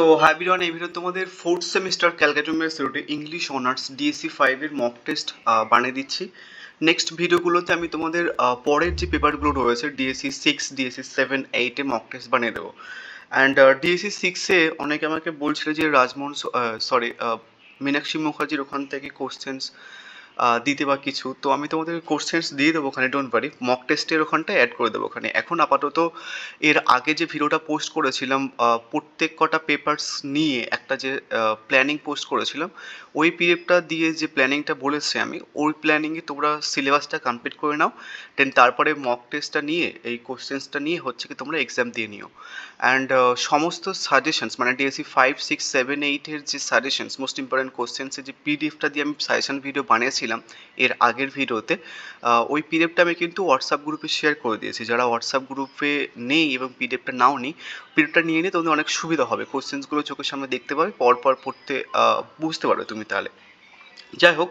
তো hi everyone, এই video তোমাদের ফোর্থ সেমিস্টার ক্যালকাটা সিউটে ইংলিশ অনার্স ডিএসসি 5 এর মক টেস্ট বানিয়ে দিচ্ছি। নেক্সট ভিডিওগুলোতে আমি তোমাদের পরের যে পেপারগুলো রয়েছে ডিএসসি 6, ডিএসসি 7, 8 এ মক টেস্ট বানিয়ে দেবো। অ্যান্ড ডিএসসি 6-এ অনেকে আমাকে বলছিল যে রাজমোহন মীনাক্ষী মুখার্জির ওখান থেকে কোশ্চেন্স দিতে বা কিছু, তো আমি তোমাদের কোশ্চেন্স দিয়ে দেবো ওখানে, ডোন্ট ওয়ারি। মক টেস্টের ওখানটা অ্যাড করে দেবো ওখানে। এখন আপাতত এর আগে যে ভিডিওটা পোস্ট করেছিলাম প্রত্যেক কটা পেপারস নিয়ে একটা যে প্ল্যানিং পোস্ট করেছিলাম, ওই পিডিএফটা দিয়ে যে প্ল্যানিংটা বলেছি আমি, ওই প্ল্যানিংয়ে তোমরা সিলেবাসটা কমপ্লিট করে নাও। দেন তারপরে মক টেস্টটা নিয়ে এই কোশ্চেন্সটা নিয়ে হচ্ছে কি তোমরা এক্সাম দিয়ে নিও। অ্যান্ড সমস্ত সাজেশনস মানে ডিএসসি 5, 6, 7, 8-এর যে সাজেশনস, মোস্ট ইম্পর্টেন্ট কোশ্চেন্সের যে পিডিএফটা দিয়ে আমি সাজেশন ভিডিও বানিয়েছিলাম এর আগের ভিডিওতে, ওই পিডিএফটা আমি কিন্তু হোয়াটসঅ্যাপ গ্রুপে শেয়ার করে দিয়েছি। যারা হোয়াটসঅ্যাপ গ্রুপে নেই এবং পিডিএফটা নাও নি, পিডিএফটা নিয়ে নিয়ে তোমাদের অনেক সুবিধা হবে। কোশ্চেন্সগুলো চোখের সামনে দেখতে পাবে, পরপর পড়তে বুঝতে পারবে তুমি তাহলে। যাই হোক,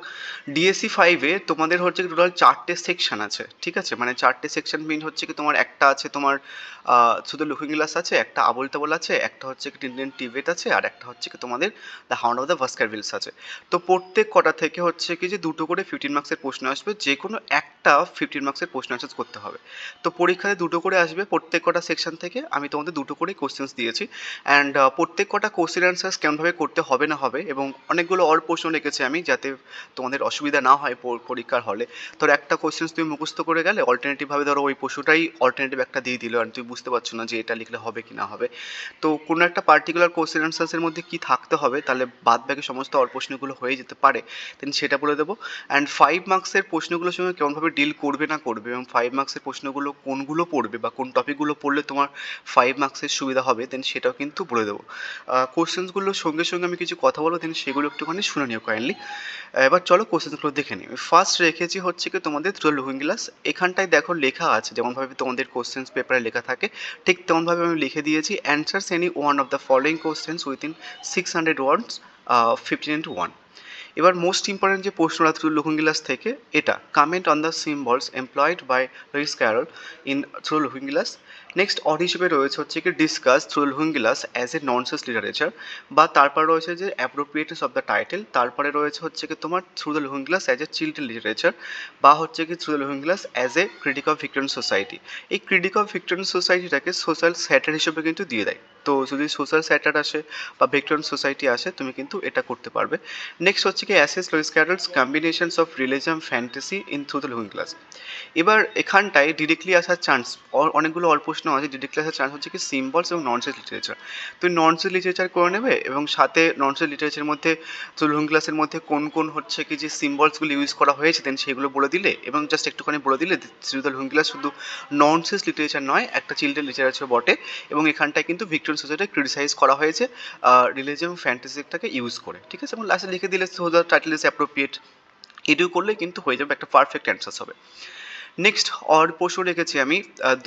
ডিএসসি 5-এ তোমাদের হচ্ছে কি টোটাল 4টে সেকশন আছে, ঠিক আছে? মানে 4টে সেকশন মিন হচ্ছে কি তোমার একটা আছে তোমার শুধু লুকিং গ্লাস আছে, একটা আবোল তাবোল আছে, একটা হচ্ছে কি টিনটিন টিবেট আছে, আর একটা হচ্ছে কি তোমাদের দ্য হাউন্ড অফ দ্য ভাস্কারভিলস আছে। তো প্রত্যেক কটা থেকে হচ্ছে কি যে দুটো করে 15 মার্কসের প্রশ্ন আসবে, যে কোনো একটা 15 মার্কসের প্রশ্ন অ্যান্সার করতে হবে। তো পরীক্ষায় দুটো করে আসবে প্রত্যেক কটা সেকশন থেকে। আমি তোমাদের দুটো করে কোশ্চেন্স দিয়েছি। অ্যান্ড প্রত্যেক কটা কোশ্চেন অ্যান্সার্স কেমনভাবে করতে হবে না হবে, এবং অনেকগুলো অর প্রশ্ন রেখেছি আমি যাতে তোমাদের অসুবিধা না হয় পরীক্ষার হলে। ধরো একটা কোশ্চেন তুমি মুখস্থ করে গেলে, অল্টারনেটিভভাবে ধরো ওই প্রশ্নটাই অল্টারনেটিভ একটা দিয়ে দিল, আর তুমি বুঝতে পারছো না যে এটা লিখলে হবে কি না হবে। তো কোনো একটা পার্টিকুলার কোশ্চেন অ্যান্সার্সের মধ্যে কি থাকতে হবে, তাহলে বাদ বাকি সমস্ত অল প্রশ্নগুলো হয়ে যেতে পারে, দেন সেটা বলে দেবো। অ্যান্ড 5 মার্কসের প্রশ্নগুলোর সঙ্গে কেমনভাবে ডিল করবে না করবে, এবং 5 মার্কসের প্রশ্নগুলো কোনগুলো পড়বে বা কোন টপিকগুলো পড়লে তোমার 5 মার্কসের সুবিধা হবে, দেন সেটাও কিন্তু বলে দেবো। কোশ্চেন্সগুলোর সঙ্গে সঙ্গে আমি কিছু কথা বলবো, দেন সেগুলো একটুখানি শুনে নিও কাইন্ডলি। এবার চলো কোশ্চেনগুলো দেখে নিই। ফার্স্ট রেখেছি হচ্ছে কি তোমাদের থ্রু লুকিং গ্লাস। এখানটায় দেখো লেখা আছে, যেমনভাবে তোমাদের কোশ্চেন্স পেপারে লেখা থাকে ঠিক তেমনভাবে আমি লিখে দিয়েছি, answers any one of the following questions within 600 ওয়ার্ডস, 15:1। এবার মোস্ট ইম্পর্টেন্ট যে প্রশ্নটা থ্রু লুকিং গ্লাস থেকে, এটা comment on the symbols employed by Lewis Carroll in through looking glass. Next odd হিসেবে রয়েছে হচ্ছে কি discuss through looking glass as a nonsense literature, বা তারপর রয়েছে যে অ্যাপ্রোপ্রিয়েটনেস অফ দ্য টাইটেল, তারপরে রয়েছে হচ্ছে কি তোমার through the looking glass as A children literature, বা হচ্ছে কি through the looking glass as A critic of Victorian society. এই ক্রিটিক অফ ভিক্টোরিয়ান সোসাইটিটাকে সোশ্যাল স্যাটার হিসেবে কিন্তু দিয়ে দেয়। তো যদি সোশ্যাল স্যাটার আসে বা ভিক্টোরিয়ান সোসাইটি আসে, তুমি কিন্তু এটা করতে পারবে। নেক্সট হচ্ছে কি assess Lewis Carroll's combinations of realism fantasy in through the looking glass. এবার এখানটায় ডিরেক্টলি আসার চান্স, অনেকগুলো অল্প প্রশ্ন আছে, ডিরেক্টলি আসার চান্স হচ্ছে কি সিম্বলস এবং ননসেন্স লিটারেচার। তুমি ননসেন্স লিটারেচার করে নেবে, এবং সাথে ননসেন্স লিটারেচারের মধ্যে লুকিং গ্লাসের মধ্যে কোন কোন হচ্ছে কি যে সিম্বলসগুলো ইউজ করা হয়েছে, দেন সেগুলো বলে দিলে, এবং জাস্ট একটুখানি বলে দিলে থ্রু দ্য লুকিং গ্লাস শুধু ননসেন্স লিটারেচার নয়, একটা চিলড্রেন লিটারেচার বটে, এবং এখানটায় কিন্তু ভিক্টোরিয়ান সোসাইটি ক্রিটিসাইজ করা হয়েছে রিলিজিয়াম ফ্যান্টাসিটাকে ইউজ করে, ঠিক আছে? এবং লাস্টে লিখে দিলে so the title is appropriate. এটিও করলে কিন্তু হয়ে যাবে, একটা পারফেক্ট অ্যান্সার হবে। নেক্সট অর প্রশ্ন রেখেছি আমি,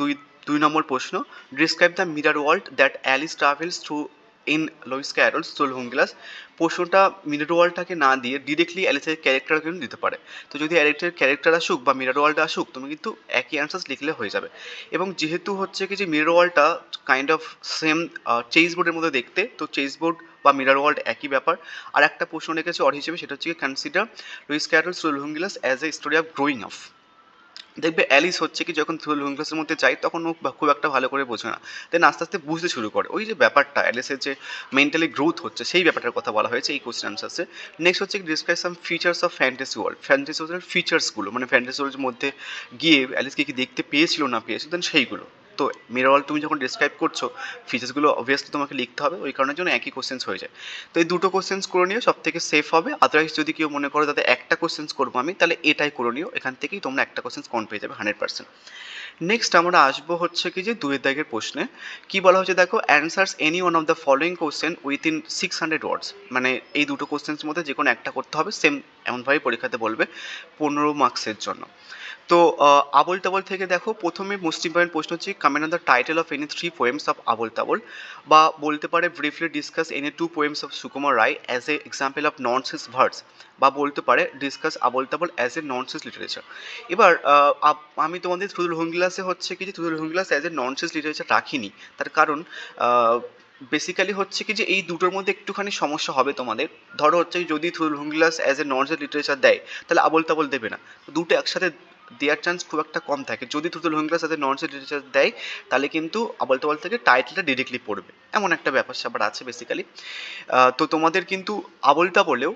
দুই দুই নম্বর প্রশ্ন, describe the mirror world that Alice travels through in Lewis Carroll's through looking glass. প্রশ্নটা মিরার ওয়ার্ল্ডটাকে না দিয়ে ডিরেক্টলি অ্যালিসের ক্যারেক্টার কিন্তু দিতে পারে। তো যদি অ্যালিসের ক্যারেক্টার আসুক বা মিরার ওয়ার্ল্ড আসুক, তুমি কিন্তু একই অ্যান্সার লিখলে হয়ে যাবে। এবং যেহেতু হচ্ছে কি যে মিরার ওয়ার্ল্ডটা কাইন্ড অফ সেম চেস বোর্ডের মধ্যে দেখতে, তো চেস বোর্ড বা মিরার ওয়ার্ল্ড একই ব্যাপার। আর একটা প্রশ্ন রেখেছে অর হিসেবে, সেটা হচ্ছে consider Lewis Carroll's through looking glass as a story of growing up. দেখবে অ্যালিস হচ্ছে কি যখন থ্রু লুকিং গ্লাসের মধ্যে যায়, তখন ও খুব একটা ভালো করে বোঝে না, দেন আস্তে আস্তে বুঝতে শুরু করে। ওই যে ব্যাপারটা অ্যালিসের যে মেন্টালি গ্রোথ হচ্ছে, সেই ব্যাপারটার কথা বলা হয়েছে এই কোশ্চেন আনসার্সে। নেক্সট হচ্ছে describe some features of fantasy world. Fantasy ওয়ার্ল্ডের ফিচার্সগুলো, মানে ফ্যান্টাসি ওয়ার্ল্ডের মধ্যে গিয়ে অ্যালিস কি দেখতে পেয়েছিল না পেয়েছিল, দেন সেইগুলো। তো মিরর ওয়ার্ল্ড তুমি যখন ডিসক্রাইব করছো, ফিচার্সগুলো অবভিয়াসলি তোমাকে লিখতে হবে, ওই কারণের জন্য একই কোশ্চেন্স হয়ে যায়। তো এই দুটো কোশ্চেন্স করে নিও, সব থেকে সেফ হবে। আদারওয়াইজ যদি কেউ মনে করো তাতে একটা কোশ্চেন্স করবো আমি, তাহলে এটাই করে নিও, এখান থেকেই তোমরা একটা কোশ্চেন্স কমন পেয়ে যাবে 100%। নেক্সট আমরা আসবো হচ্ছে কি যে দুয়ের দাগের প্রশ্নে। কি বলা হচ্ছে দেখো, answers any one of the following question within 600 ওয়ার্ডস। মানে এই দুটো কোশ্চেন্সের মধ্যে যে কোনো একটা করতে হবে, সেম এমনভাবেই পরীক্ষাতে বলবে 15 মার্কসের জন্য। তো আবোল তাবোল থেকে দেখো, প্রথমে মোস্ট ইম্পর্টেন্ট প্রশ্ন হচ্ছে comment on the title of any 3 poems of Abol Tabol, বা বলতে পারে briefly discuss any 2 poems of Sukumar Ray as a example of nonsense verse, বা বলতে পারে discuss Abol Tabol as a nonsense literature. এবার আমি তোমাদের থ্রু দ্য লুকিং গ্লাসে হচ্ছে কি যে through the looking glass as a nonsense literature রাখিনি, তার কারণ বেসিক্যালি হচ্ছে কি যে এই দুটোর মধ্যে একটুখানি সমস্যা হবে তোমাদের। ধরো হচ্ছে যদি থুলহুঙ্গলাস অ্যাজ এ নর্মাল লিটারেচার দেয় তাহলে আবোল তাবোল দেবে না, দুটো একসাথে দেওয়ার চান্স খুব একটা কম থাকে। যদি থুলহুঙ্গলাস অ্যাজ এ নর্মাল লিটারেচার দেয় তাহলে কিন্তু আবোল তাবোল থেকে টাইটেলটা ডিরেক্টলি পড়বে, এমন একটা ব্যাপার স্যাপার আছে বেসিক্যালি। তো তোমাদের কিন্তু আবোল তাবোলেও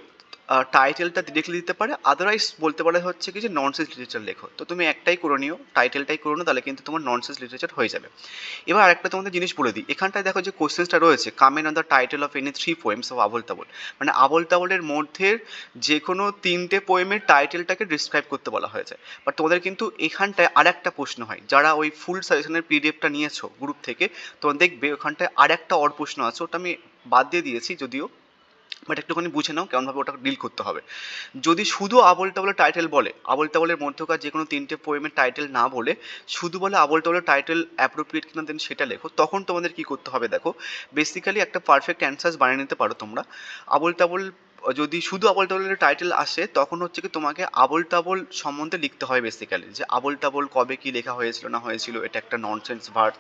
টাইটেলটা ডিরেক্টলি দিতে পারে, আদারওয়াইজ বলতে পারে হচ্ছে কি যে ননসেন্স লিটারেচার লেখো। তো তুমি একটাই করে নিও, টাইটেলটাই করে নিও, তাহলে কিন্তু তোমার ননসেন্স লিটারেচার হয়ে যাবে। এবার আরেকটা তোমাদের জিনিস বলে দিই, এখানটায় দেখো যে কোশ্চেন্সটা রয়েছে comment on the title of any 3 poems of Abol Tabol, মানে আবোল তাবোলের মধ্যে যে কোনো 3টে পোয়েমের টাইটেলটাকে ডিসক্রাইব করতে বলা হয়েছে। বাট তোমাদের কিন্তু এখানটায় আরেকটা প্রশ্ন হয়, যারা ওই ফুল সাজেশনের পিডিএফটা নিয়েছো গ্রুপ থেকে, তোমরা দেখবে ওখানটায় আরেকটা প্রশ্ন আছে, ওটা আমি বাদ দিয়ে দিয়েছি যদিও, বাট একটুখানি বুঝে নাও কেমনভাবে ওটা ডিল করতে হবে। যদি শুধু আবোল তাবোলের টাইটেল বলে, আবোল তাবোলের মধ্যকার যে কোনো 3টে পোয়েমের টাইটেল না বলে শুধু বলে আবোল তাবোলের টাইটেল অ্যাপ্রোপ্রিয়েট কিনা দেন সেটা লেখো, তখন তোমাদের কি করতে হবে দেখো, বেসিক্যালি একটা পারফেক্ট অ্যান্সার্স বানিয়ে নিতে পারো তোমরা। আবোল তাবোল যদি শুধু আবোল তাবোলের টাইটেল আসে তখন হচ্ছে কি তোমাকে আবোল তাবোল সম্বন্ধে লিখতে হয় বেসিক্যালি, যে আবোল তাবোল কবে কি লেখা হয়েছিল না হয়েছিল, এটা একটা ননসেন্স ভার্ব,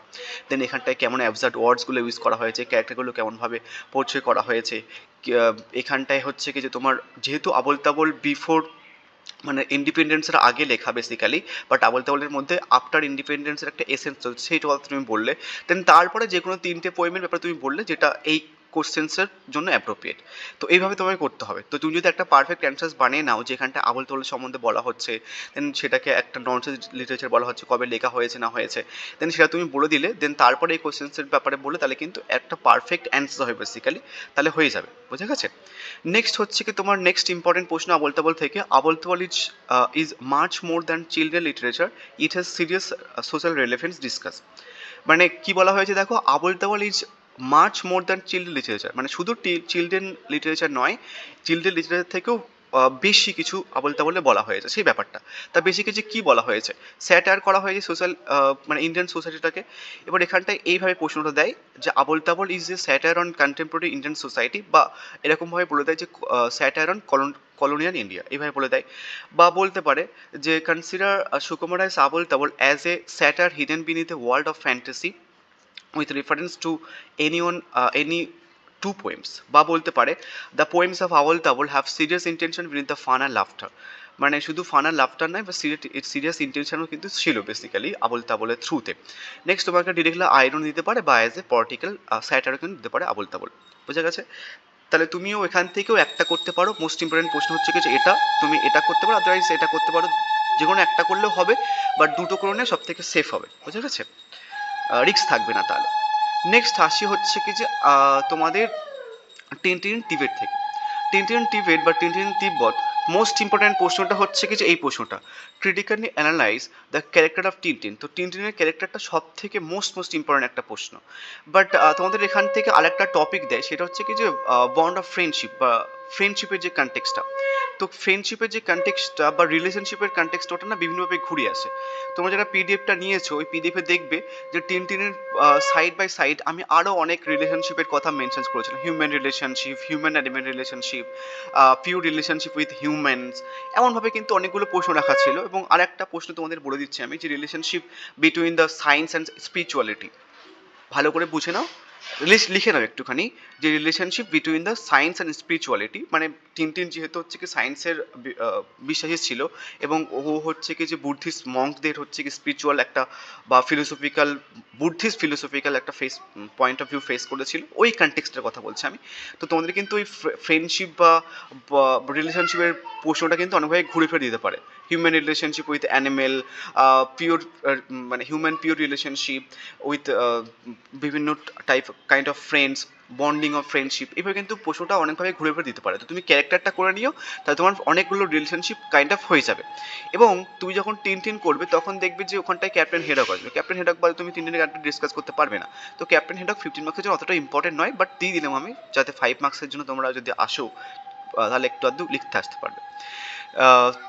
দেন এখানটায় কেমন অ্যাবসার্ড ওয়ার্ডসগুলো ইউজ করা হয়েছে, ক্যারেক্টারগুলো কেমনভাবে পোর্ট্রে করা হয়েছে। এখানটায় হচ্ছে কি যে তোমার যেহেতু আবোল তাবোল বিফোর মানে ইন্ডিপেন্ডেন্সের আগে লেখা বেসিক্যালি, বাট আবোল তাবোলের মধ্যে আফটার ইন্ডিপেন্ডেন্সের একটা এসেন্স চলছে, সেইটা কথা তুমি বললে। দেন তারপরে যে কোনো 3টে পোয়েমের ব্যাপারে তুমি বললে যেটা এই কোশ্চেন্সের জন্য অ্যাপ্রোপ্রিয়েট। তো এইভাবে তোমাকে করতে হবে। তো তুমি যদি একটা পারফেক্ট অ্যান্সার্স বানিয়ে নাও যেখানটা আবোল তাবোল সম্বন্ধে বলা হচ্ছে, দেন সেটাকে একটা ননসেন্স লিটারেচার বলা হচ্ছে, কবে লেখা হয়েছে না হয়েছে, দেন সেটা তুমি বলে দিলে, দেন তারপরে এই কোশ্চেন্সের ব্যাপারে বলে, তাহলে কিন্তু একটা পারফেক্ট অ্যান্সার হয় বেসিক্যালি, তাহলে হয়ে যাবে। বুঝে গেছে? নেক্সট হচ্ছে কি তোমার নেক্সট ইম্পর্টেন্ট প্রশ্ন আবোল তাবোল থেকে, Abol Tabol is much more than children literature, it has serious social relevance discuss. মানে কি বলা হয়েছে দেখো, Abol Tabol is much more than children literature, মানে শুধু চিলড্রেন লিটারেচার নয়, চিলড্রেন লিটারেচার থেকেও বেশি কিছু আবোল তাবোলে বলা হয়েছে সেই ব্যাপারটা। তা বেশি কিছু কি বলা হয়েছে, স্যাটায়ার করা হয়েছে সোশ্যাল মানে ইন্ডিয়ান সোসাইটিটাকে। এবার এখানটায় এইভাবে প্রশ্নটা দেয় যে Abol Tabol is a satire on contemporary Indian society, বা এরকমভাবে বলে দেয় যে স্যাটায়ার অন কলোনিয়াল ইন্ডিয়া, এইভাবে বলে দেয়। বা বলতে পারে যে consider Sukumar's Abol Tabol as a satire hidden beneath a world of fantasy with reference to any two poems, বা বলতে পারে the poems of Abol Tabol have serious intention with the fun and laughter, মানে শুধু ফান অ্যান্ড লাফটার নয় বা সিরিয়াস ইন্টেনশনও কিন্তু ছিল basically আবোল তাবোলের থ্রুতে। নেক্সট তোমাকে ডিরেক্টলি আয়রন দিতে পারে বা অ্যাজ এ পলিটিক্যাল স্যাটারও কিন্তু দিতে পারে আবোল তাবোল। বুঝা গেছে? তাহলে তুমিও এখান থেকেও একটা করতে পারো। মোস্ট ইম্পর্টেন্ট প্রশ্ন হচ্ছে কি যে এটা তুমি এটা করতে পারো, আদারওয়াইজ এটা করতে পারো, যে কোনো একটা করলেও হবে, বাট দুটো করলে সব থেকে সেফ হবে। বুঝা গেছে? রিস্ক থাকবে না তাহলে। নেক্সট আসি হচ্ছে কি যে তোমাদের টিনটিন টিবেট থেকে, টিনটিন টিবেট বা টিনটিন তিব্বত। মোস্ট ইম্পর্ট্যান্ট প্রশ্নটা হচ্ছে কি যে এই প্রশ্নটা, critically analyse the character of Tintin. তো টিনটিনের ক্যারেক্টারটা সব থেকে মোস্ট ইম্পর্ট্যান্ট একটা প্রশ্ন। বাট তোমাদের এখান থেকে আরেকটা টপিক দেয়, সেটা হচ্ছে কি যে বন্ড অফ ফ্রেন্ডশিপ বা ফ্রেন্ডশিপের যে কনটেক্সটটা। তো ফ্রেন্ডশিপের যে কনটেক্সটটা বা রিলেশনশিপের কনটেক্সট, ওটা না বিভিন্নভাবে ঘুরে আসে। তোমরা যারা পিডিএফটা নিয়েছো ওই পিডিএফে দেখবে যে টিনটিনের সাইড বাই সাইড আমি আরও অনেক রিলেশনশিপের কথা মেনশন করেছিলাম, human relationship, human animal relationship, pure relationship with humans, এমনভাবে কিন্তু অনেকগুলো প্রশ্ন রাখা ছিল। এবং আরেকটা প্রশ্ন তোমাদের বলে দিচ্ছি আমি, যে relationship between the science and spirituality, ভালো করে বুঝে নাও, লিখে নাও একটুখানি, যে relationship between the science and spirituality. মানে টিনটিন যেহেতু হচ্ছে কি সায়েন্সের বিশ্বাসী ছিল, এবং ও হচ্ছে কি যে বুদ্ধিস্ট মঙ্কদের হচ্ছে কি স্পিরিচুয়াল একটা বা ফিলোসফিক্যাল, বুদ্ধিস্ট ফিলোসফিক্যাল একটা পয়েন্ট অফ ভিউ ফেস করেছিল, ওই কনটেক্সটের কথা বলছি আমি। তো তোমাদের কিন্তু ওই ফ্রেন্ডশিপ বা রিলেশনশিপের প্রশ্নটা কিন্তু অনেকভাবে ঘুরে ফিরে দিতে পারে। Human relationship with animal, pure মানে হিউম্যান পিওর রিলেশনশিপ উইথ বিভিন্ন kind of friends, bonding of friendship, এভাবে কিন্তু প্রশ্নটা অনেকভাবে ঘুরে ফিরে দিতে পারে। তো তুমি ক্যারেক্টারটা করে নিও, তাহলে তোমার অনেকগুলো রিলেশনশিপ কাইন্ড অফ হয়ে যাবে। এবং তুমি যখন টিন করবে তখন দেখবে যে ওখানটায় ক্যাপ্টেন হেডক আসবে। ক্যাপ্টেন হেডক বলে তুমি টিনের ক্যারেক্টার ডিসকাস করতে পারবে না। তো ক্যাপ্টেন হেডক 15 মার্কসের জন্য অতটা ইম্পর্টেন্ট নয়, বাট দিয়ে দিলাম আমি, যাতে 5 মার্কসের জন্য তোমরা যদি আসো তাহলে একটু আধটু লিখতে আসতে পারবে।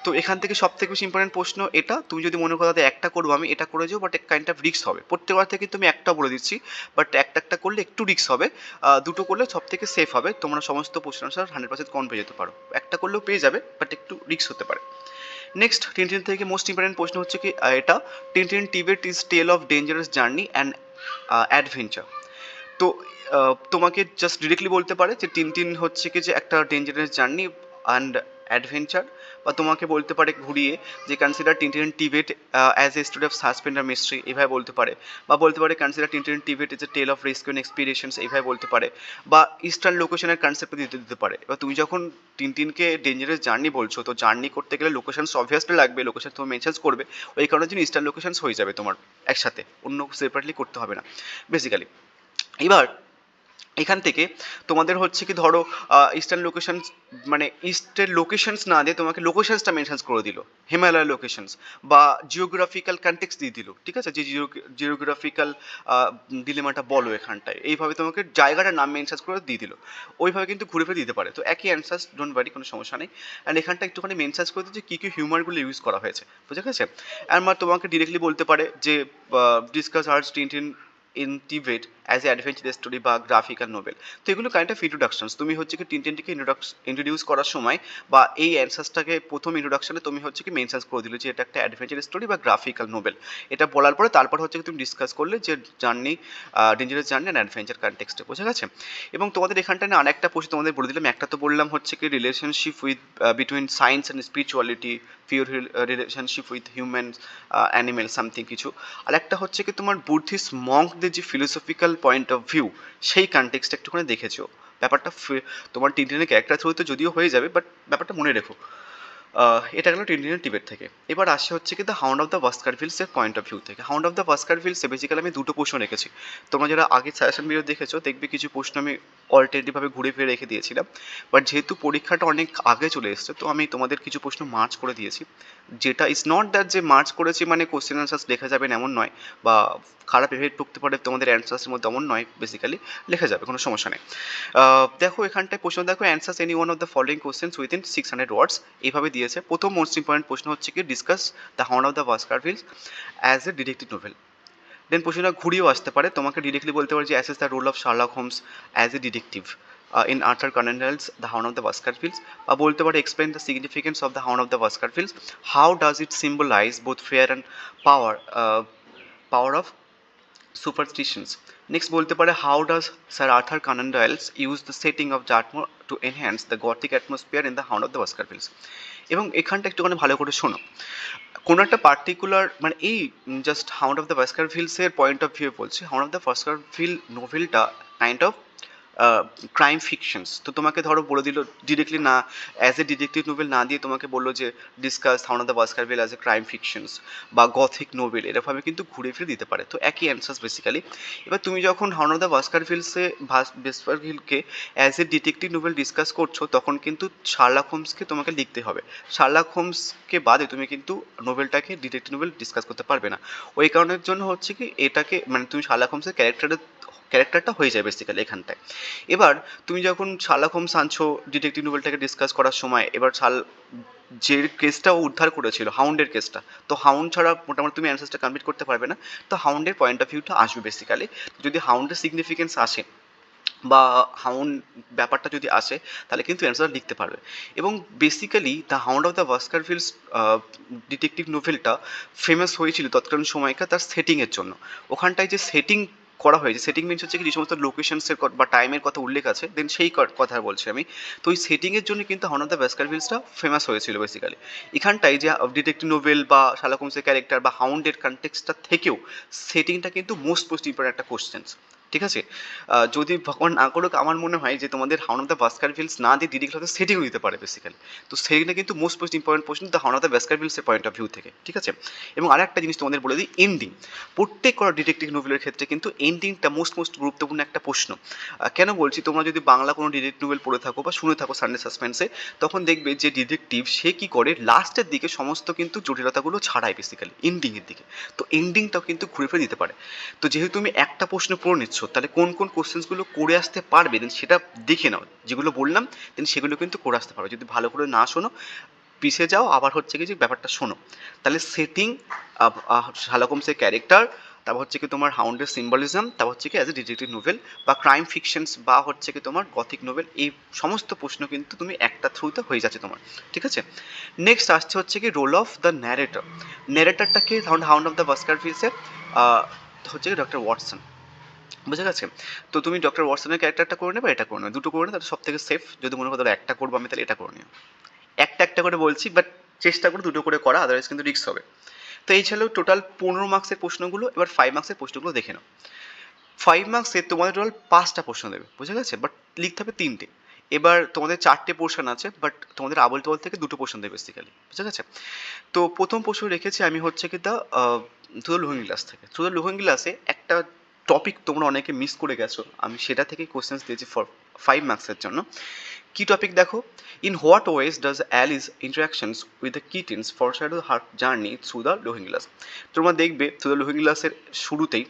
তো এখান থেকে সব থেকে বেশি ইম্পর্টেন্ট প্রশ্ন এটা। তুমি যদি মনে করো একটা করবো আমি, এটা করে যাও, বাট এক কাইন্ড অফ রিস্ক হবে। প্রত্যেকবার থেকে তুমি একটা বলে দিচ্ছি, বাট একটা করলে একটু রিস্ক হবে, দুটো করলে সব থেকে সেফ হবে। তোমরা সমস্ত প্রশ্ন আনসার 100% কম পেয়ে যেতে পারো। একটা করলেও পেয়ে যাবে, বাট একটু রিস্ক হতে পারে। নেক্সট টিনটিন থেকে মোস্ট ইম্পর্টেন্ট প্রশ্ন হচ্ছে কি এটা, Tintin Tibet is tale of dangerous journey and adventure. তো তোমাকে জাস্ট ডিরেক্টলি বলতে পারে যে টিনটিন হচ্ছে কি যে একটা ডেঞ্জারাস জার্নি অ্যান্ড অ্যাডভেঞ্চার, বা তোমাকে বলতে পারে ঘুরিয়ে যে consider Tintin Tibet as a story of suspense আর মিস্ট্রি, এভাবে বলতে পারে। বা বলতে পারে consider Tintin Tibet is a tale of rescue and expeditions, এইভাবে বলতে পারে। বা ইস্টার্ন লোকেশনের কনসেপ্ট দিতে পারে। এবার তুমি যখন টিনটিনকে ডেঞ্জারাস জার্নি বলছো, তো জার্নি করতে গেলে লোকেশনস অবভিয়াসলি লাগবে, লোকেশন তুমি মেনশনস করবে, ওই কারণের জন্য ইস্টার্ন লোকেশনস হয়ে যাবে তোমার একসাথে, অন্য সেপারেটলি করতে হবে না বেসিক্যালি। এবার এখান থেকে তোমাদের হচ্ছে কি ধরো ইস্টার্ন লোকেশন, মানে ইস্টের লোকেশনস না দিয়ে তোমাকে লোকেশনসটা মেনশন করে দিল, হিমালয় লোকেশনস, বা জিওগ্রাফিক্যাল কনটেক্সট দিয়ে দিল, ঠিক আছে, যে জিওগ্রাফিক্যাল ডিলেমাটা বলো এখানটায়, এইভাবে তোমাকে জায়গাটার নাম মেনশন করে দিয়ে দিল, ওইভাবে কিন্তু ঘুরে ফিরে দিতে পারে। তো একই অ্যান্সার, ডোন্ট ওয়ারি, কোনো সমস্যা নেই। অ্যান্ড এখানটা একটুখানি মেনশন করে দিচ্ছে কী কী হিউমারগুলো ইউজ করা হয়েছে, বুঝে গেছে। অ্যান্ড তোমাকে ডিরেক্টলি বলতে পারে যে discuss arts Tintin in Tibet as A adventure story বা গ্রাফিক্যাল নোভেল। তো এগুলো কাইন্ড অফ ইন্ট্রোডাকশনস, তুমি হচ্ছে কি টিনটিনটিকে ইন্ট্রোডিউস করার সময় বা এই অ্যান্সার্সটাকে প্রথম ইন্ট্রোডাকশনে তুমি হচ্ছে কি মেনশন করে দিলে যে এটা একটা অ্যাডভেঞ্চার স্টোরি বা গ্রাফিক্যাল নোভেল। এটা বলার পরে তারপর হচ্ছে কি তুমি ডিসকাস করলে যে journey, dangerous journey and adventure কনটেক্সটে, বোঝা গেছে। এবং তোমাদের এখানটা না আরেকটা প্রশ্ন তোমাদের বলে দিলাম, একটা তো বললাম হচ্ছে কি relationship with between science and spirituality, pure relationship with human animal something কিছু। আর একটা হচ্ছে কি তোমার বুদ্ধিস্ট মঙ্কদের যে ফিলোসফিক্যাল পয়েন্ট অফ ভিউ, সেই কনটেক্সটটা একটুখানি দেখেছো। ব্যাপারটা তোমার টিনটিনের ক্যারেক্টার থ্রুতে যদিও হয়ে যাবে, বাট ব্যাপারটা মনে রেখো। এটা গেল টিনটিনের টিবেট থেকে। এবার আসে হচ্ছে কি the hound of the Baskervilles এর পয়েন্ট অফ ভিউ থেকে। হাউন্ড অফ দ্য বাস্কারভিলস এ বেসিক্যালি আমি দুটো প্রশ্ন রেখেছি। তোমরা যারা আগের সাজেশন ভিডিও দেখেছো দেখবে কিছু প্রশ্ন আমি অল্টারনেটিভভাবে ঘুরে ফিরে রেখে দিয়েছিলাম, বাট যেহেতু পরীক্ষাটা অনেক আগে চলে এসছে, তো আমি তোমাদের কিছু প্রশ্ন মার্চ করে দিয়েছি। যেটা ইজ নট দ্যাট যে মার্চ করেছি মানে কোশ্চেন আনসার্স লেখা যাবেন এমন নয়, বা খারাপ এফেক্ট ঢুকতে পারে তোমাদের অ্যান্সার্সের মধ্যে এমন নয়, বেসিক্যালি লেখা যাবে, কোনো সমস্যা নেই। দেখো এখানটায় প্রশ্ন দেখো, answers any one of the following questions within 600 words, এইভাবে দিয়েছে। প্রথম মোস্ট ইম্পর্টেন্ট প্রশ্ন হচ্ছে কি discuss the hound of the Baskervilles as a detective novel. Then প্রশ্নটা ঘুরিয়েও আসতে পারে, তোমাকে ডিরেক্টলি বলতে পারে যে assess the role of Sherlock Holmes as a detective in Arthur Conan Doyle's The Hound of the Baskervilles, বা বলতে পারে explain the significance of the Hound of the Baskervilles, how does it symbolize both fear and power, power of superstitions. Next বলতে পারে how does Sir Arthur Conan Doyle use the setting of Dartmoor to enhance the gothic atmosphere in the Hound of the Baskervilles. এবং এখানটা একটুখানি ভালো করে শোনো, কোনো একটা পার্টিকুলার মানে এই জাস্ট হাউন্ড অফ দ্য বাস্কারভিলসের পয়েন্ট অফ ভিউ বলছি। হাউন্ড অফ দ্য বাস্কারভিল নোভেলটা কাইন্ড অফ ক্রাইম ফিকশনস। তো তোমাকে ধরো বলে দিল ডিরেক্টলি না অ্যাজ এ ডিটেকটিভ নোভেল না দিয়ে তোমাকে বললো যে discuss hound of the Baskerville as a crime fictions বা গথিক নোভেল, এরকমভাবে কিন্তু ঘুরে ফিরে দিতে পারে। তো একই অ্যান্সার্স বেসিক্যালি। এবার তুমি যখন হাউন্ড অফ দ্য বাস্কারভিলকে as a detective novel discuss করছো, তখন কিন্তু শার্লক হোমসকে তোমাকে লিখতে হবে। শার্লক হোমসকে বাদে তুমি কিন্তু নোভেলটাকে ডিটেকটিভ নোভেল ডিসকাস করতে পারবে না। ওই কারণের জন্য হচ্ছে কি এটাকে মানে তুমি শার্লক হোমসের ক্যারেক্টারটা হয়ে যায় বেসিক্যালি এখানটায়। এবার তুমি যখন শার্লক হোমস আনছো ডিটেকটিভ নোভেলটাকে ডিসকাস করার সময়, এবার যে কেসটা ও উদ্ধার করেছিল হাউন্ডের কেসটা, তো হাউন্ড ছাড়া মোটামুটি তুমি অ্যান্সারটা কমপ্লিট করতে পারবে না। তো হাউন্ডের পয়েন্ট অফ ভিউটা আসবে বেসিক্যালি। যদি হাউন্ডের সিগনিফিকেন্স আসে বা হাউন্ড ব্যাপারটা যদি আসে, তাহলে কিন্তু অ্যান্সার লিখতে পারবে। এবং basically the hound of the Baskervilles detective নোভেলটা ফেমাস হয়েছিল তৎকালীন সময়কার তার সেটিংয়ের জন্য। ওখানটায় যে সেটিং করা হয়েছে, সেটিং মিনস হচ্ছে কি যে সমস্ত লোকেশনসের বা টাইমের কথা উল্লেখ আছে, দেন সেই কথা বলছি আমি। তো ওই সেটিংয়ের জন্য কিন্তু হাউন্ড অফ দ্য বাস্কারভিলসটা ফেমাস হয়েছিল বেসিক্যালি। এখানটায় যে ডিটেকটিভ নোভেল বা শার্লক হোমসের ক্যারেক্টার বা হাউন্ডের কনটেক্সটটা থেকেও সেটিংটা কিন্তু মোস্ট ইম্পর্টেন্ট একটা কোশ্চেন্স, ঠিক আছে। যদি ভগবান না করুক, আমার মনে হয় যে তোমাদের হাউন্ড অফ দ্য বাস্কারভিলস না দিয়ে ডিরেক্ট হয়তো সেটিংও দিতে পারে বেসিক্যালি। তো সেটিংটা কিন্তু মোস্ট ইম্পর্টেন্ট প্রশ্ন দ্য হাউন্ড অফ দ্য বাস্কারভিলসের পয়েন্ট অফ ভিউ থেকে, ঠিক আছে। এবং আরেকটা জিনিস তোমাদের বলে দিই, এন্ডিং। প্রত্যেক করা ডিটেকটিভ নোভেলের ক্ষেত্রে কিন্তু এন্ডিংটা মোস্ট গুরুত্বপূর্ণ একটা প্রশ্ন। কেন বলছি, তোমরা যদি বাংলা কোনো ডিটেকটিভ নোভেল পড়ে থাকো বা শুনে থাকো সানডে সাসপেন্সে, তখন দেখবে যে ডিটেকটিভ সে কী করে লাস্টের দিকে সমস্ত কিন্তু জটিলতাগুলো ছাড়ায় বেসিক্যালি এন্ডিংয়ের দিকে। তো এন্ডিংটাও কিন্তু ঘুরে ফিরে দিতে পারে। তো যেহেতু তুমি একটা প্রশ্ন পড়ে নিচ্ছ, তাহলে কোন কোন কোশ্চেন্সগুলো করে আসতে পারবে দেন সেটা দেখে নাও। যেগুলো বললাম দেন সেগুলো কিন্তু করে আসতে পারো। যদি ভালো করে না শোনো, পিছিয়ে যাও, আবার হচ্ছে কি যে ব্যাপারটা শোনো, তাহলে সেটিং, শার্লক হোমসের ক্যারেক্টার, তারপর হচ্ছে কি তোমার হাউন্ডের সিম্বলিজম, তারপর হচ্ছে কি অ্যাজ এ ডিটেকটিভ নোভেল বা ক্রাইম ফিকশনস বা হচ্ছে কি তোমার গথিক নোভেল, এই সমস্ত প্রশ্ন কিন্তু তুমি একটা থ্রুতে হয়ে যাচ্ছে তোমার, ঠিক আছে। নেক্সট আসছে হচ্ছে কি রোল অফ দ্য ন্যারেটরটাকে হাউন্ড অফ দ্য বাস্কারভিলসে হচ্ছে কি ডক্টর ওয়াটসন। বুঝে গেছে? তো তুমি ডক্টর ওয়াটসনের ক্যারেক্টারটা করে নেবে, এটা করে নেবে, দুটো করে নেবে, তাহলে সব থেকে সেফ। যদি মনে করো একটা করবো আমি, তাহলে এটা করে নিও। একটা একটা করে বলছি, বাট চেষ্টা করো দুটো করে করা, আদারওয়াইজ কিন্তু রিস্ক হবে। তো এই ছিল টোটাল 15 মার্কসের প্রশ্নগুলো। এবার 5 মার্কসের প্রশ্নগুলো দেখে নাও। 5 মার্কসে তোমাদের টোটাল 5টা প্রশ্ন দেবে, বুঝে গেছে? বাট লিখতে হবে 3টে। এবার তোমাদের 4টে পোর্শন আছে, বাট তোমাদের আবল তাবল থেকে 2টো পোর্শন দেবে বেসিক্যালি, বুঝে গেছে? তো প্রথম প্রশ্ন রেখেছি আমি হচ্ছে কি দা থ্রু দ্য লুকিং গ্লাস থেকে। থ্রু দ্য লুকিং গ্লাসে একটা টপিক তোমরা অনেকে মিস করে গেছো, আমি সেটা থেকে কোশ্চেন্স দিয়েছি ফর 5 মার্কসের জন্য। কি টপিক দেখো, in what ways does Alice interactions with the kittens foreshadow her journey through the looking glass. তোমরা দেখবে থ্রু দ্য লুকিং গ্লাসের শুরুতেই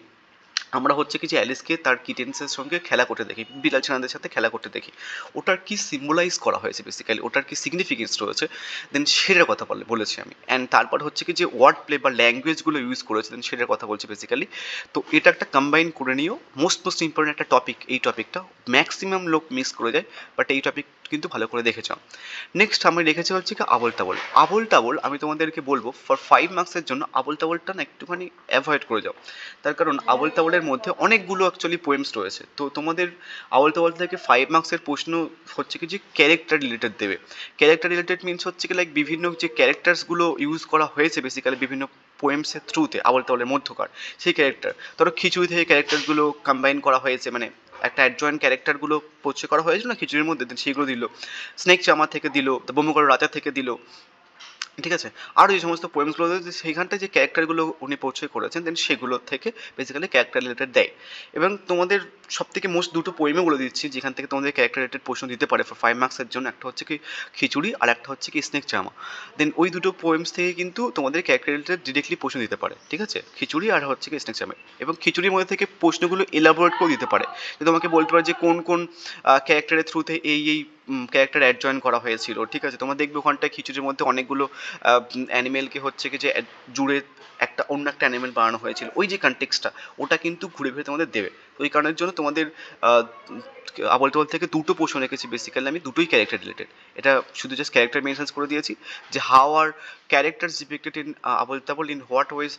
আমরা হচ্ছে কি যে অ্যালিসকে তার কিটেন্সের সঙ্গে খেলা করতে দেখি, বিড়াল ছানাদের সাথে খেলা করতে দেখি। ওটার কি সিম্বলাইজ করা হয়েছে বেসিক্যালি, ওটার কি সিগনিফিকেন্স রয়েছে, দেন সেটার কথা বলেছি আমি। অ্যান্ড তারপর হচ্ছে কি যে ওয়ার্ড প্লে বা ল্যাঙ্গুয়েজগুলো ইউজ করেছে, দেন সেটার কথা বলছি বেসিক্যালি। তো এটা একটা কম্বাইন করে নিও, মোস্ট ইম্পর্টেন্ট একটা টপিক এই টপিকটা, ম্যাক্সিমাম লোক মিস করে যায়, বাট এই টপিক কিন্তু ভালো করে দেখে যাও। নেক্সট আমি রেখেছি হচ্ছে কি আবল তাবল। আবল তাবল আমি তোমাদেরকে বলবো ফর 5 মার্কসের জন্য আবল তাবলটা না একটুখানি অ্যাভয়েড করে যাও। তার কারণ আবল তাবলের মধ্যে অনেকগুলো অ্যাকচুয়ালি পোয়েমস রয়েছে, তো তোমাদের আবল তাবল থেকে 5 মার্কসের প্রশ্ন হচ্ছে কি যে ক্যারেক্টার রিলেটেড দেবে। ক্যারেক্টার রিলেটেড মিনস হচ্ছে কি লাইক বিভিন্ন যে ক্যারেক্টার্সগুলো ইউজ করা হয়েছে বেসিক্যালি বিভিন্ন পোয়েমসের থ্রুতে আবল তাবলের মধ্যকার সেই ক্যারেক্টার। ধরো খিচুড়ি থেকে ক্যারেক্টারগুলো কম্বাইন করা হয়েছে, মানে একটা অ্যাডজয়েন্ট ক্যারেক্টারগুলো পোর্ট্রে করা হয়েছিল না খিচুড়ির মধ্যে, দেন সেগুলো দিল। স্নেক চামা থেকে দিল, বোমকর রাজা থেকে দিল, ঠিক আছে? আরও যে সমস্ত পোয়েমসগুলো রয়েছে সেইখানটায় যে ক্যারেক্টারগুলো উনি পোর্ট্রে করেছেন, দেন সেগুলো থেকে বেসিক্যালি ক্যারেক্টার রিলেটেড দেয়। এবং তোমাদের সব থেকে মোস্ট দুটো পোয়েমে বলে দিচ্ছি যেখান থেকে তোমাদের ক্যারেক্টার রিলেটেড প্রশ্ন দিতে পারে ফর 5 মার্কসের জন্য। একটা হচ্ছে কি খিচুড়ি, আর একটা হচ্ছে কি স্নেক চামা। দেন ওই দুটো পোয়েমস থেকে কিন্তু তোমাদের ক্যারেক্টার রিলেটেড ডিরেক্টলি প্রশ্ন দিতে পারে, ঠিক আছে? খিচুড়ি আর হচ্ছে কি স্নেক চামা। এবং খিচুড়ির মধ্যে থেকে প্রশ্নগুলো এলাবোরেট করে দিতে পারে, যে তোমাকে বলতে পারে যে কোন কোন ক্যারেক্টারের থ্রুতে এই এই ক্যারেক্টার অ্যাডজয়েন করা হয়েছিল, ঠিক আছে? তোমরা দেখবে ওখানটায় খিচুড়ির মধ্যে অনেকগুলো অ্যানিমেলকে হচ্ছে কি যে জুড়ে একটা অন্য একটা অ্যানিমেল বানানো হয়েছিল, ওই যে কনটেক্সটটা ওটা কিন্তু ঘুরে ফিরে তোমাদের দেবে। তো ওই কারণের জন্য তোমাদের আবল তাবল থেকে দুটো প্রশ্ন রেখেছি বেসিক্যালি আমি, দুটোই ক্যারেক্টার রিলেটেড। এটা শুধু জাস্ট ক্যারেক্টার মেনশন করে দিয়েছি যে how are characters depicted in Abol Tabol, in what ways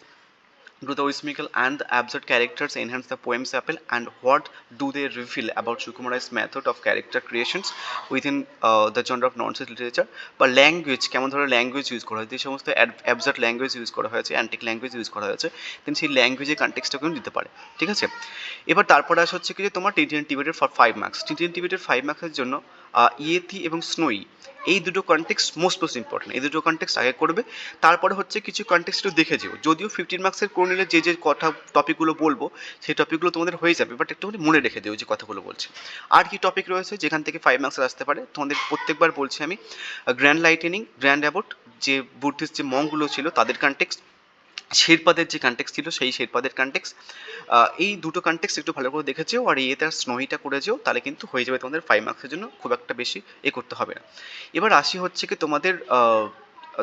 do the whimsical and the absurd characters enhance the poem's appeal, and what do they reveal about Sukumarai's method of character creations within the genre of nonsense literature? বা language, কেমন ধরনের language use করা হয়েছে, যে সমস্ত absurd language use করা হয়েছে, antique language use করা হয়েছে, দেন সেই ল্যাঙ্গুয়েজের কনটেক্সটটাকেও দিতে পারে, ঠিক আছে? এবার তারপরে আসা হচ্ছে কি যে তোমার টিটিএন টিবেটের ফর 5 মার্কস। টিটিএন টিবেটের 5 মার্কসের জন্য ইয়েতি এবং স্নোই, এই দুটো কনটেক্সট মোস্ট ইম্পর্টেন্ট। এই দুটো কনটেক্সট আগে করবে, তারপরে হচ্ছে কিছু কনটেক্সট একটু দেখে যেও। যদিও 15 মার্কসের করে নিলে যে যে কথা টপিকগুলো বলবো সেই টপিকগুলো তোমাদের হয়ে যাবে, বাট একটুখানি মনে রেখে দিও যে কথাগুলো বলছি। আর কি টপিক রয়েছে যেখান থেকে 5 মার্কসের আসতে পারে, তোমাদের প্রত্যেকবার বলছি আমি, গ্র্যান্ড লাইটেনিং, গ্র্যান্ড অ্যাবোট, যে বুদ্ধিস্ট যে মঙ্কগুলো ছিল তাদের কনটেক্সট, শেরপাদের যে কনটেক্সট ছিল সেই শেরপাদের কনটেক্সট, এই দুটো কনটেক্সট একটু ভালো করে দেখেছেও, আর ইয়েতে আর স্নোইটা করেছেও, তাহলে কিন্তু হয়ে যাবে তোমাদের 5 মার্কসের জন্য, খুব একটা বেশি করতে হবে না। এবার আসি হচ্ছে কি তোমাদের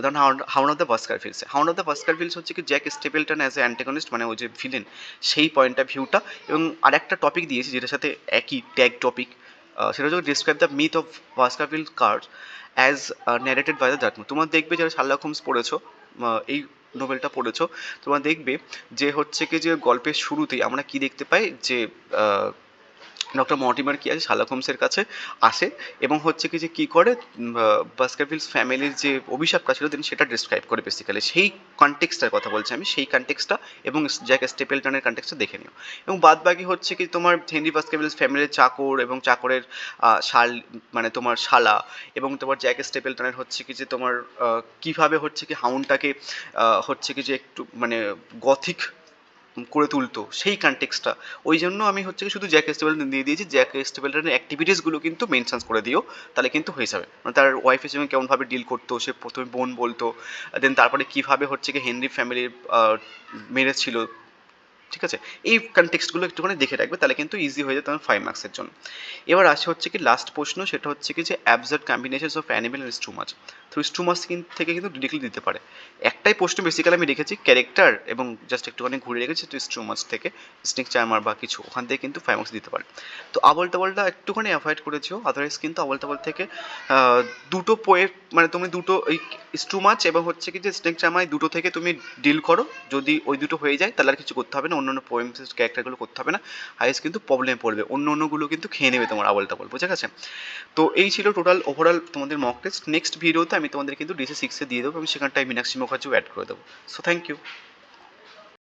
ধরুন hound of the Baskervilles. Hound of the Baskervilles হচ্ছে কি Jack Stapleton as a antagonist, মানে ওই যে ভিলেন, সেই পয়েন্ট অফ ভিউটা। এবং আরেকটা টপিক দিয়েছি যেটার সাথে একই ট্যাগ টপিক, সেটা হচ্ছে describe the myth of Baskerville card as narrated by the German. তোমরা দেখবে যারা শার্লক হোমস পড়েছো, এই নোবেলটা পড়েছো, তোমরা দেখবে যে হচ্ছে কি যে গল্পের শুরুতেই আমরা কি দেখতে পাই, যে ডক্টর মর্টিমার কি আছে শার্লক হোমসের কাছে আসে, এবং হচ্ছে কি যে কী করে বাস্কারভিলস ফ্যামিলির যে অভিশাপটা ছিল দেন সেটা ডিসক্রাইব করে বেসিক্যালি, সেই কনটেক্সটার কথা বলছি আমি, সেই কনটেক্সটা এবং জ্যাক স্টেপলটনের কনটেক্সটা দেখে নিও। এবং বাদ বাকি হচ্ছে কি তোমার হেনরি বাস্কারভিলস ফ্যামিলির চাকর এবং চাকরের শাল, মানে তোমার শালা, এবং তোমার জ্যাক স্টেপলটনের হচ্ছে কি যে তোমার কীভাবে হচ্ছে কি হাউন্ডটাকে হচ্ছে কি যে একটু মানে গথিক করে তুলতো সেই কনটেক্সটটা। ওই জন্য আমি হচ্ছে কি শুধু জ্যাক স্টেপলটন দিয়ে দিয়েছি, জ্যাক স্টেপলটনের অ্যাক্টিভিটিসগুলো কিন্তু মেনশনস করে দিও, তাহলে কিন্তু হয়ে যাবে। মানে তার ওয়াইফের সঙ্গে কেমনভাবে ডিল করতো, সে প্রথমে বোন বলতো, দেন তারপরে কীভাবে হচ্ছে কি হেনরি ফ্যামিলির মেরেছিল, ঠিক আছে? এই কনটেক্সটগুলো একটুখানি দেখে রাখবে, তাহলে কিন্তু ইজি হয়ে যায় তোমার 5 মার্কসের জন্য। এবার আসে হচ্ছে কি লাস্ট প্রশ্ন, সেটা হচ্ছে কি যে absurd combinations of animal and stomach. তো স্টুমাচ থেকে কিন্তু ডিরেক্টলি দিতে পারে। একটাই প্রশ্ন বেসিক্যালি আমি রেখেছি ক্যারেক্টার, এবং জাস্ট একটুখানি ঘুরে রেখেছি তো স্টুমাচ থেকে, স্নেক চার্মার বা কিছু ওখান থেকে কিন্তু 5 মার্কস দিতে পারে। তো আবল তাবলটা একটুখানি অ্যাভয়েড করেছো, আদারওয়াইজ কিন্তু আবল তাবল থেকে দুটো মানে তুমি দুটো ওই স্টুমাচ এবং হচ্ছে কি যে স্নেক চার্মার দুটো থেকে তুমি ডিল করো, যদি ওই দুটো হয়ে যায় তাহলে আর কিছু করতে হবে না, না, অন্য পোয়েম ক্যারেক্টারগুলো করতে হবে না, হাইয়েস্ট কিন্তু প্রবলেমে পড়বে, অন্যগুলো কিন্তু খেয়ে নেবে তোমার আবল তাবল, বুঝে গেছে? তো এই ছিল টোটাল ওভারঅল তোমাদের মক টেস্ট। নেক্সট ভিডিওতে আমি তোমাদের কিন্তু ডিএসসি 6 দিয়ে দেবো, আমি সেখানটায় মীনাক্ষী মুখার্জিও অ্যাড করে দেবো। So thank you.